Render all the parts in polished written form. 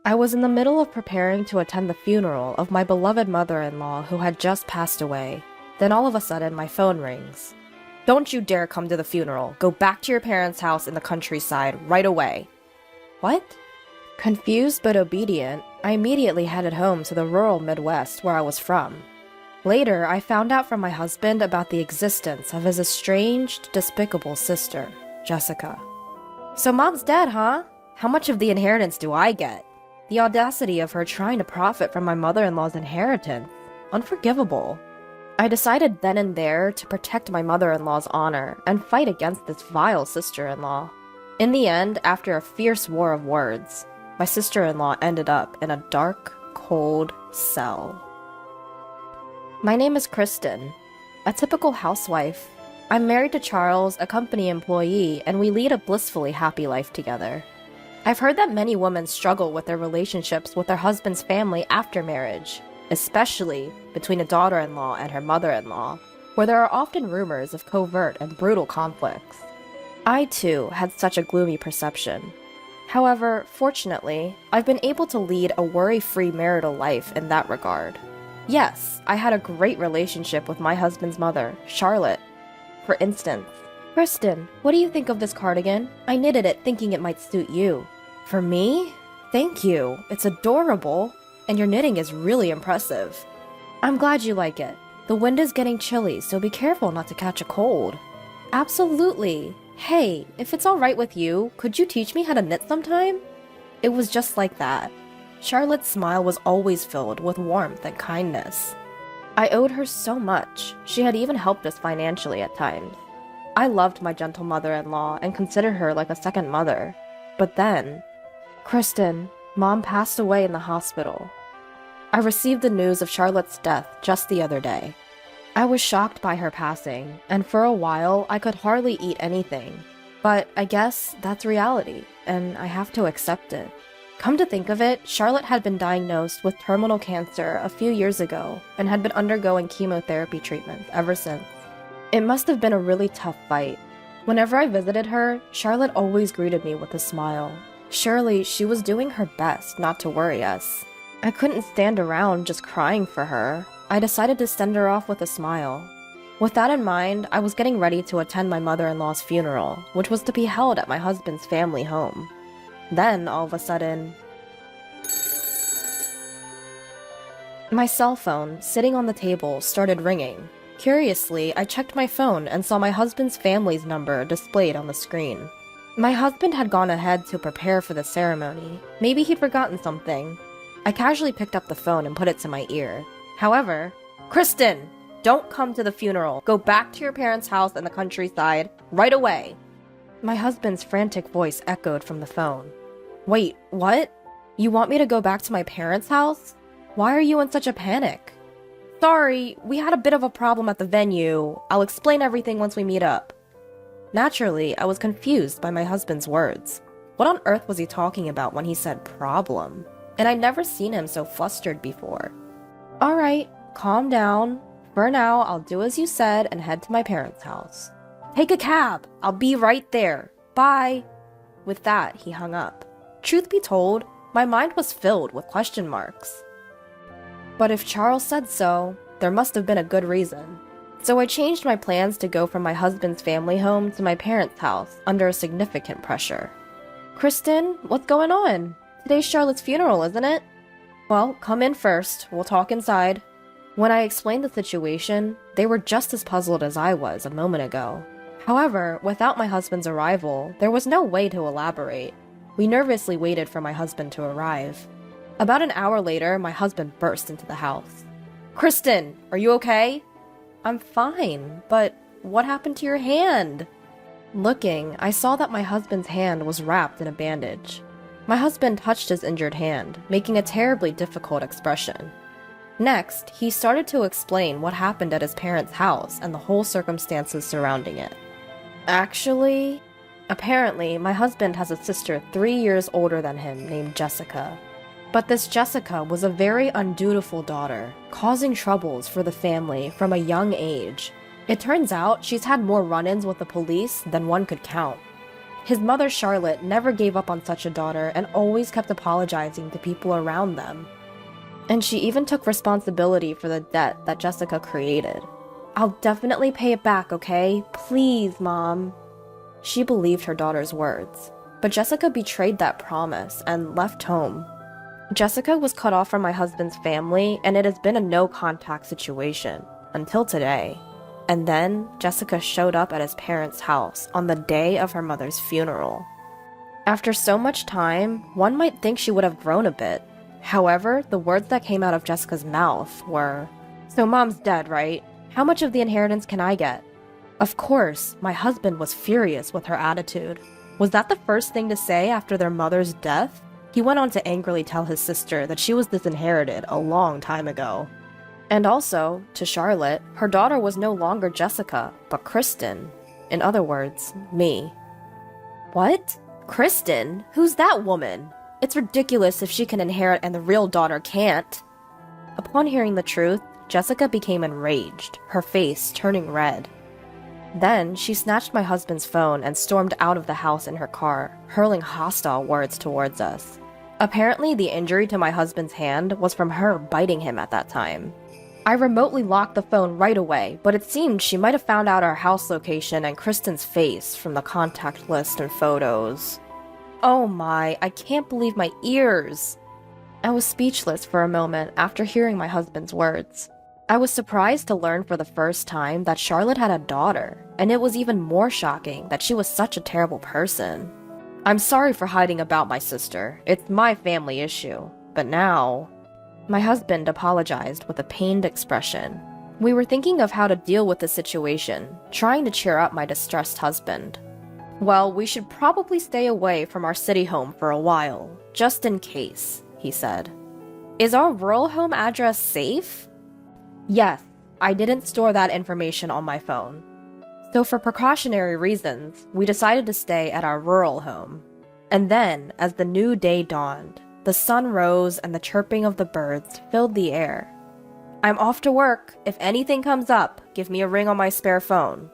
I was in the middle of preparing to attend the funeral of my beloved mother-in-law who had just passed away. Then all of a sudden, my phone rings. "Don't you dare come to the funeral. Go back to your parents' house in the countryside right away." What? Confused but obedient, I immediately headed home to the rural Midwest where I was from. Later, I found out from my husband about the existence of his estranged, despicable sister, Jessica. "So Mom's dead, huh? How much of the inheritance do I get?" The audacity of her trying to profit from my mother-in-law's inheritance. Unforgivable. I decided then and there to protect my mother-in-law's honor and fight against this vile sister-in-law. In the end, after a fierce war of words, my sister-in-law ended up in a dark, cold cell. My name is Kristen, a typical housewife. I'm married to Charles, a company employee, and we lead a blissfully happy life together. I've heard that many women struggle with their relationships with their husband's family after marriage, especially between a daughter-in-law and her mother-in-law, where there are often rumors of covert and brutal conflicts. I, too, had such a gloomy perception. However, fortunately, I've been able to lead a worry-free marital life in that regard. Yes, I had a great relationship with my husband's mother, Charlotte. For instance, "Kristen, what do you think of this cardigan? I knitted it thinking it might suit you." "For me? Thank you. It's adorable. And your knitting is really impressive." "I'm glad you like it. The wind is getting chilly, so be careful not to catch a cold." "Absolutely. Hey, if it's alright with you, could you teach me how to knit sometime?" It was just like that. Charlotte's smile was always filled with warmth and kindness. I owed her so much. She had even helped us financially at times. I loved my gentle mother-in-law and considered her like a second mother. But then, "Kristen, Mom passed away in the hospital." I received the news of Charlotte's death just the other day. I was shocked by her passing, and for a while I could hardly eat anything. But I guess that's reality, and I have to accept it. Come to think of it, Charlotte had been diagnosed with terminal cancer a few years ago and had been undergoing chemotherapy treatments ever since. It must have been a really tough fight. Whenever I visited her, Charlotte always greeted me with a smile. Surely she was doing her best not to worry us. I couldn't stand around just crying for her. I decided to send her off with a smile. With that in mind, I was getting ready to attend my mother-in-law's funeral, which was to be held at my husband's family home. Then, all of a sudden, my cell phone, sitting on the table, started ringing. Curiously, I checked my phone and saw my husband's family's number displayed on the screen. My husband had gone ahead to prepare for the ceremony. Maybe he'd forgotten something. I casually picked up the phone and put it to my ear. However, "Kristen, don't come to the funeral. Go back to your parents' house in the countryside right away." My husband's frantic voice echoed from the phone. "Wait, what? You want me to go back to my parents' house? Why are you in such a panic?" "Sorry, we had a bit of a problem at the venue. I'll explain everything once we meet up." Naturally, I was confused by my husband's words. What on earth was he talking about when he said problem? And I'd never seen him so flustered before. "Alright, calm down. For now, I'll do as you said and head to my parents' house." "Take a cab. I'll be right there. Bye." With that, he hung up. Truth be told, my mind was filled with question marks. But if Charles said so, there must have been a good reason. So I changed my plans to go from my husband's family home to my parents' house under significant pressure. "Kristen, what's going on? Today's Charlotte's funeral, isn't it?" "Well, come in first. We'll talk inside." When I explained the situation, they were just as puzzled as I was a moment ago. However, without my husband's arrival, there was no way to elaborate. We nervously waited for my husband to arrive. About an hour later, my husband burst into the house. "Kristen, are you okay?" "I'm fine, but what happened to your hand?" Looking, I saw that my husband's hand was wrapped in a bandage. My husband touched his injured hand, making a terribly difficult expression. Next, he started to explain what happened at his parents' house and the whole circumstances surrounding it. Apparently, my husband has a sister 3 years older than him named Jessica. But this Jessica was a very undutiful daughter, causing troubles for the family from a young age. It turns out she's had more run-ins with the police than one could count. His mother, Charlotte, never gave up on such a daughter and always kept apologizing to people around them. And she even took responsibility for the debt that Jessica created. "I'll definitely pay it back, okay? Please, Mom." She believed her daughter's words, but Jessica betrayed that promise and left home. Jessica was cut off from my husband's family, and it has been a no-contact situation until today. And then Jessica showed up at his parents' house on the day of her mother's funeral. After so much time, one might think she would have grown a bit. However, the words that came out of Jessica's mouth were, "So Mom's dead, right? How much of the inheritance can I get?" Of course, my husband was furious with her attitude. Was that the first thing to say after their mother's death? He went on to angrily tell his sister that she was disinherited a long time ago. And also, to Charlotte, her daughter was no longer Jessica, but Kristen. In other words, me. What? Kristen? Who's that woman? It's ridiculous if she can inherit and the real daughter can't. Upon hearing the truth, Jessica became enraged, her face turning red. Then, she snatched my husband's phone and stormed out of the house in her car, hurling hostile words towards us. Apparently, the injury to my husband's hand was from her biting him at that time. I remotely locked the phone right away, but it seemed she might have found out our house location and Kristen's face from the contact list and photos. Oh my, I can't believe my ears! I was speechless for a moment after hearing my husband's words. I was surprised to learn for the first time that Charlotte had a daughter, and it was even more shocking that she was such a terrible person. I'm sorry for hiding about my sister. It's my family issue. But now... My husband apologized with a pained expression. We were thinking of how to deal with the situation, trying to cheer up my distressed husband. "Well, we should probably stay away from our city home for a while, just in case," he said. "Is our rural home address safe?" Yes, I didn't store that information on my phone. So for precautionary reasons, we decided to stay at our rural home. And then, as the new day dawned, the sun rose and the chirping of the birds filled the air. "I'm off to work. If anything comes up, give me a ring on my spare phone."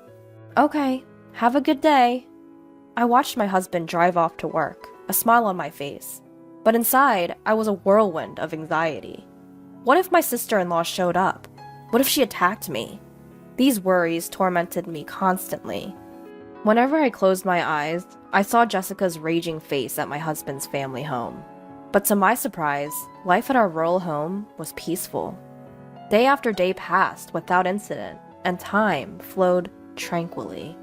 "Okay, have a good day." I watched my husband drive off to work, a smile on my face. But inside, I was a whirlwind of anxiety. What if my sister-in-law showed up? What if she attacked me? These worries tormented me constantly. Whenever I closed my eyes, I saw Jessica's raging face at my husband's family home. But to my surprise, life at our rural home was peaceful. Day after day passed without incident, and time flowed tranquilly.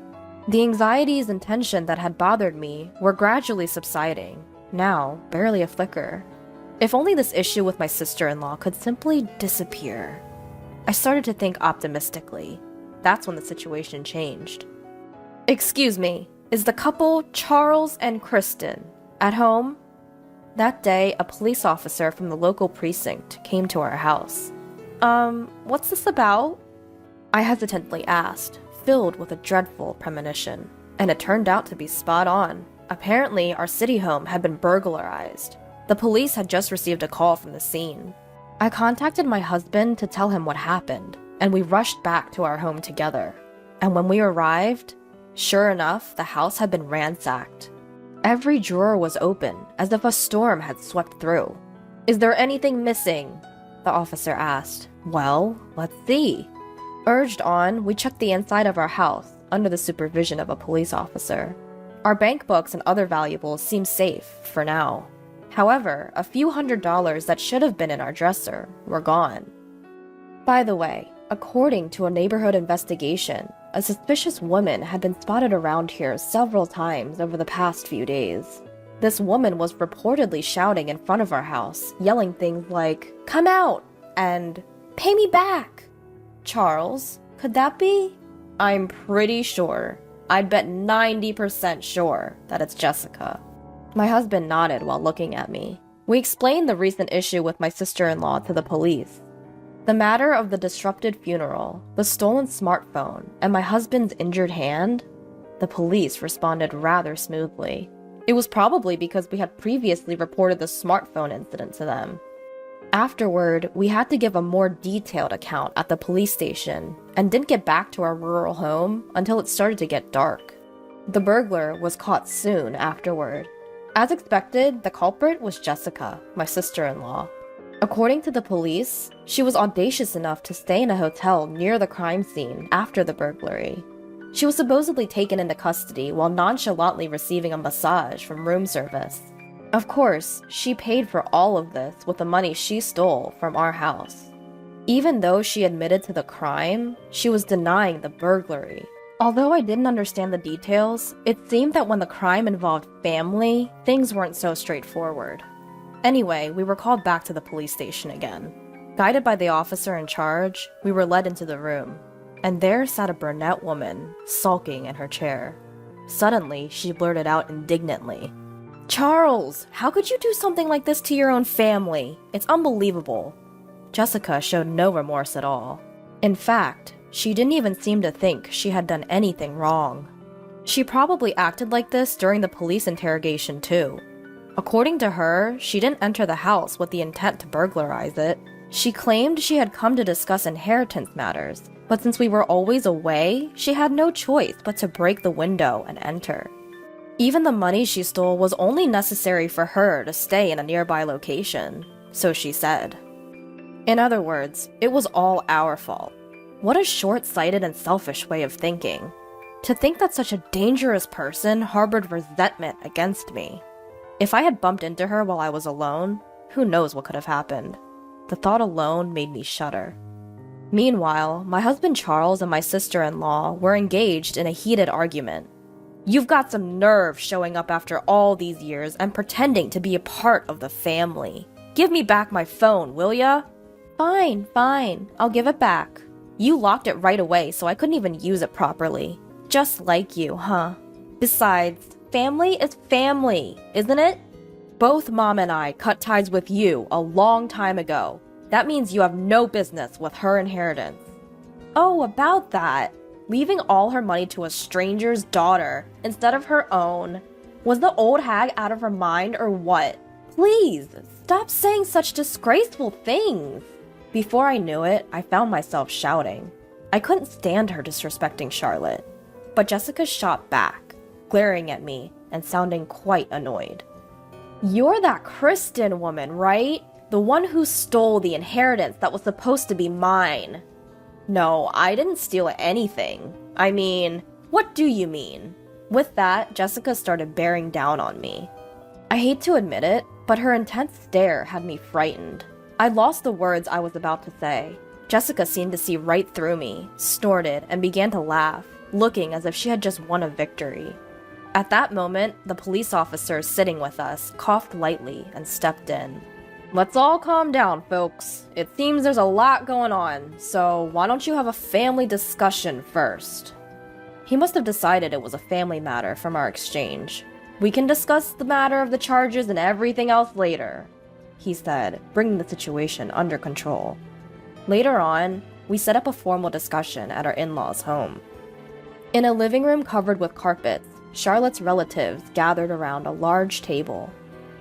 The anxieties and tension that had bothered me were gradually subsiding, now barely a flicker. If only this issue with my sister-in-law could simply disappear. I started to think optimistically. That's when the situation changed. "Excuse me, is the couple Charles and Kristen at home?" That day, a police officer from the local precinct came to our house. What's this about?" I hesitantly asked, filled with a dreadful premonition. And it turned out to be spot on. Apparently, our city home had been burglarized. The police had just received a call from the scene. I contacted my husband to tell him what happened, and we rushed back to our home together. And when we arrived, sure enough, the house had been ransacked. Every drawer was open, as if a storm had swept through. "Is there anything missing?" the officer asked. "Well, let's see." Urged on, we checked the inside of our house, under the supervision of a police officer. Our bank books and other valuables seemed safe, for now. However, a few $100s that should have been in our dresser were gone. By the way, according to a neighborhood investigation, a suspicious woman had been spotted around here several times over the past few days. This woman was reportedly shouting in front of our house, yelling things like, "Come out!" and "Pay me back!" Charles, could that be? I'm pretty sure, I'd bet 90% sure, that it's Jessica. My husband nodded while looking at me. We explained the recent issue with my sister-in-law to the police. The matter of the disrupted funeral, the stolen smartphone, and my husband's injured hand? The police responded rather smoothly. It was probably because we had previously reported the smartphone incident to them. Afterward, we had to give a more detailed account at the police station and didn't get back to our rural home until it started to get dark. The burglar was caught soon afterward. As expected, the culprit was Jessica, my sister-in-law. According to the police, she was audacious enough to stay in a hotel near the crime scene after the burglary. She was supposedly taken into custody while nonchalantly receiving a massage from room service. Of course, she paid for all of this with the money she stole from our house. Even though she admitted to the crime, she was denying the burglary. Although I didn't understand the details, it seemed that when the crime involved family, things weren't so straightforward. Anyway, we were called back to the police station again. Guided by the officer in charge, we were led into the room, and there sat a brunette woman, sulking in her chair. Suddenly, she blurted out indignantly, "Charles, how could you do something like this to your own family? It's unbelievable." Jessica showed no remorse at all. In fact, she didn't even seem to think she had done anything wrong. She probably acted like this during the police interrogation too. According to her, she didn't enter the house with the intent to burglarize it. She claimed she had come to discuss inheritance matters, but since we were always away, she had no choice but to break the window and enter. Even the money she stole was only necessary for her to stay in a nearby location, so she said. In other words, it was all our fault. What a short-sighted and selfish way of thinking. To think that such a dangerous person harbored resentment against me. If I had bumped into her while I was alone, who knows what could have happened. The thought alone made me shudder. Meanwhile, my husband Charles and my sister-in-law were engaged in a heated argument. "You've got some nerve showing up after all these years and pretending to be a part of the family. Give me back my phone, will ya?" Fine, I'll give it back. You locked it right away so I couldn't even use it properly. Just like you, huh? Besides, family is family, isn't it? Both Mom and I cut ties with you a long time ago. That means you have no business with her inheritance. Oh, about that. Leaving all her money to a stranger's daughter instead of her own. Was the old hag out of her mind or what? Please, stop saying such disgraceful things. Before I knew it, I found myself shouting. I couldn't stand her disrespecting Charlotte. But Jessica shot back, glaring at me and sounding quite annoyed. "You're that Kristen woman, right? The one who stole the inheritance that was supposed to be mine." "No, I didn't steal anything. I mean, what do you mean?" With that, Jessica started bearing down on me. I hate to admit it, but her intense stare had me frightened. I lost the words I was about to say. Jessica seemed to see right through me, snorted, and began to laugh, looking as if she had just won a victory. At that moment, the police officer sitting with us coughed lightly and stepped in. "Let's all calm down, folks. It seems there's a lot going on, so why don't you have a family discussion first?" He must have decided it was a family matter from our exchange. "We can discuss the matter of the charges and everything else later," he said, bringing the situation under control. Later on, we set up a formal discussion at our in-laws' home. In a living room covered with carpets, Charlotte's relatives gathered around a large table.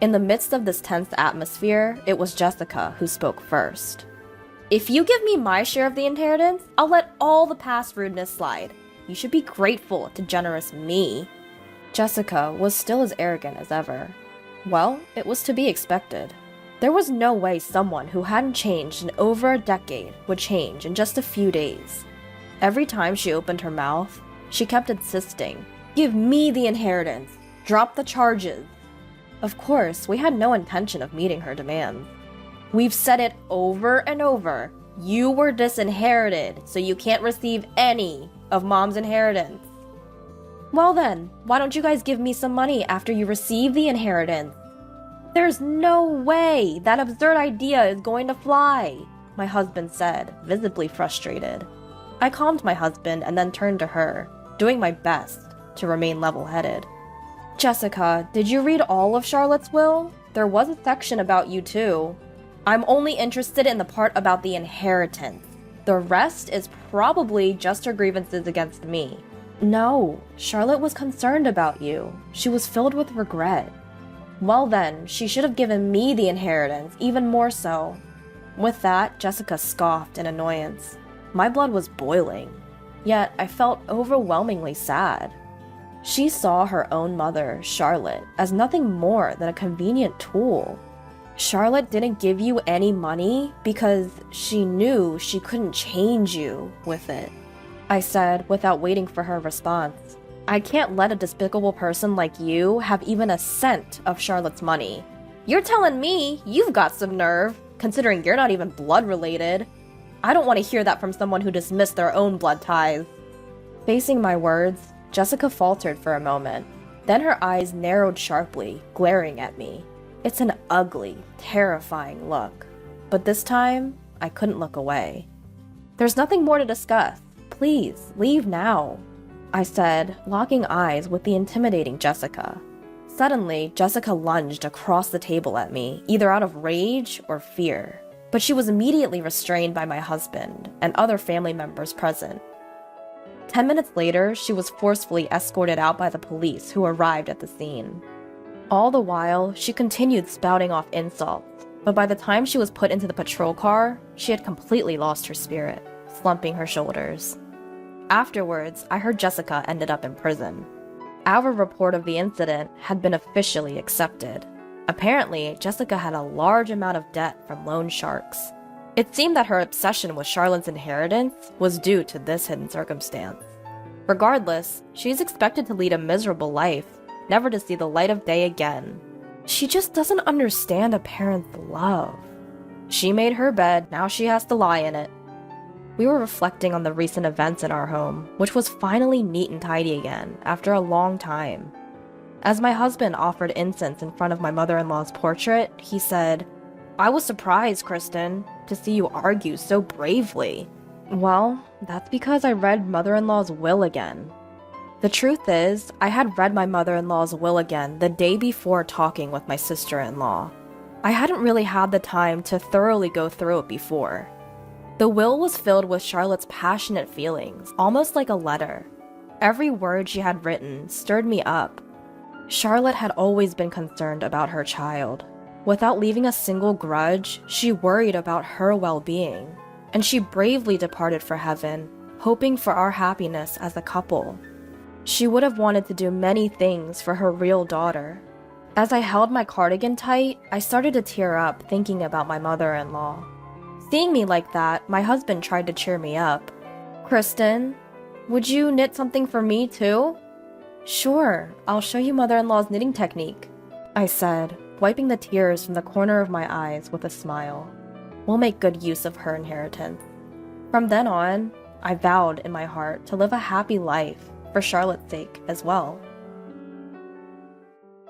In the midst of this tense atmosphere, it was Jessica who spoke first. "If you give me my share of the inheritance, I'll let all the past rudeness slide. You should be grateful to generous me." Jessica was still as arrogant as ever. Well, it was to be expected. There was no way someone who hadn't changed in over a decade would change in just a few days. Every time she opened her mouth, she kept insisting, "Give me the inheritance. Drop the charges." Of course, we had no intention of meeting her demands. "We've said it over and over. You were disinherited, so you can't receive any of Mom's inheritance." "Well then, why don't you guys give me some money after you receive the inheritance?" "There's no way that absurd idea is going to fly," my husband said, visibly frustrated. I calmed my husband and then turned to her, doing my best to remain level-headed. "Jessica, did you read all of Charlotte's will? There was a section about you too. I'm only interested in the part about the inheritance. The rest is probably just her grievances against me." "No, Charlotte was concerned about you. She was filled with regret." "Well then, she should have given me the inheritance, even more so." With that, Jessica scoffed in annoyance. My blood was boiling, yet I felt overwhelmingly sad. She saw her own mother, Charlotte, as nothing more than a convenient tool. Charlotte didn't give you any money because she knew she couldn't change you with it, I said without waiting for her response. I can't let a despicable person like you have even a cent of Charlotte's money. You're telling me you've got some nerve, considering you're not even blood related. I don't want to hear that from someone who dismissed their own blood ties. Facing my words, Jessica faltered for a moment. Then her eyes narrowed sharply, glaring at me. It's an ugly, terrifying look. But this time, I couldn't look away. There's nothing more to discuss. Please, leave now, I said, locking eyes with the intimidating Jessica. Suddenly, Jessica lunged across the table at me, either out of rage or fear. But she was immediately restrained by my husband and other family members present. 10 minutes later, she was forcefully escorted out by the police who arrived at the scene. All the while, she continued spouting off insults, but by the time she was put into the patrol car, she had completely lost her spirit, slumping her shoulders. Afterwards, I heard Jessica ended up in prison. Our report of the incident had been officially accepted. Apparently, Jessica had a large amount of debt from loan sharks. It seemed that her obsession with Charlotte's inheritance was due to this hidden circumstance. Regardless, she's expected to lead a miserable life, never to see the light of day again. She just doesn't understand a parent's love. She made her bed, now she has to lie in it. We were reflecting on the recent events in our home, which was finally neat and tidy again after a long time. As my husband offered incense in front of my mother-in-law's portrait, he said, "I was surprised, Kristen, to see you argue so bravely." Well, that's because I read mother-in-law's will again. The truth is, I had read my mother-in-law's will again the day before talking with my sister-in-law. I hadn't really had the time to thoroughly go through it before. The will was filled with Charlotte's passionate feelings, almost like a letter. Every word she had written stirred me up. Charlotte had always been concerned about her child. Without leaving a single grudge, she worried about her well-being, and she bravely departed for heaven, hoping for our happiness as a couple. She would have wanted to do many things for her real daughter. As I held my cardigan tight, I started to tear up thinking about my mother-in-law. Seeing me like that, my husband tried to cheer me up. "Kristen, would you knit something for me too?" "Sure, I'll show you mother-in-law's knitting technique," I said, wiping the tears from the corner of my eyes with a smile. "We'll make good use of her inheritance." From then on, I vowed in my heart to live a happy life for Charlotte's sake as well.